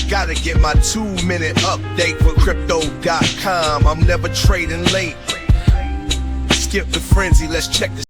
Gotta get my 2-minute update for crypto.com. I'm never trading late. Skip the frenzy, let's check this.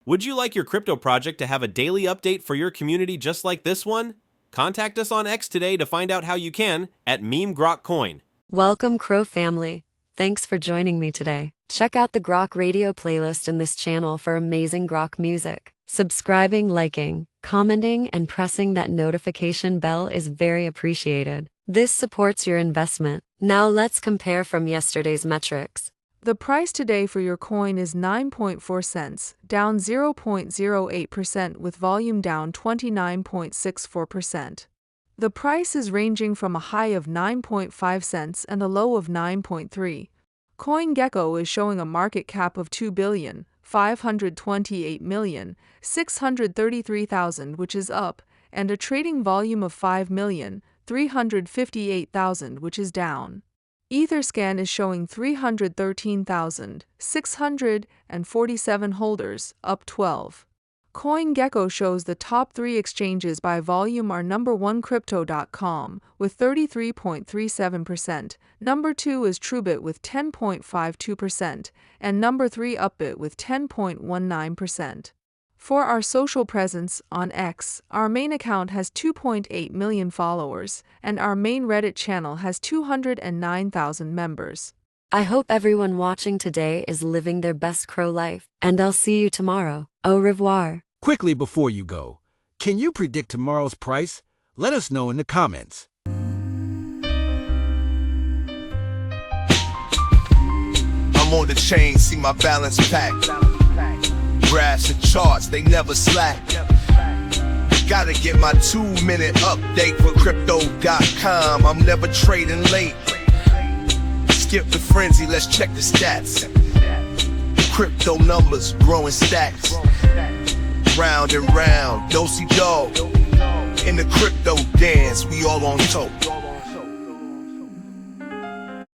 Would you like your crypto project to have a daily update for your community just like this one? Contact us on X today to find out how you can at @MemeGrokCoin. Welcome, CRO family. Thanks for joining me today. Check out the GROKRadio playlist in this channel for amazing Grok music. Subscribing, liking, commenting, and pressing that notification bell is very appreciated. This supports your investment. Now let's compare from yesterday's metrics. The price today for your coin is 9.4 cents, down 0.08% with volume down 29.64%. The price is ranging from a high of 9.5 cents and a low of 9.3. CoinGecko is showing a market cap of 2,528,633,000, which is up, and a trading volume of 5,358,000, which is down. Etherscan is showing 313,647 holders, up 12. CoinGecko shows the top 3 exchanges by volume are number 1 Crypto.com with 33.37%, number 2 is Truebit with 10.52%, and number 3 Upbit with 10.19%. For our social presence on X, our main account has 2.8 million followers, and our main Reddit channel has 209,000 members. I hope everyone watching today is living their best CRO life, and I'll see you tomorrow. Au revoir. Quickly before you go, can you predict tomorrow's price? Let us know in the comments. I'm on the chain, see my balance packed. Graphs and charts, they never slack. Gotta get my 2-minute update for crypto.com. I'm never trading late. Skip the frenzy, let's check the stats. Crypto numbers, growing stacks. Round and round, do-si-do. In the crypto dance, we all on top.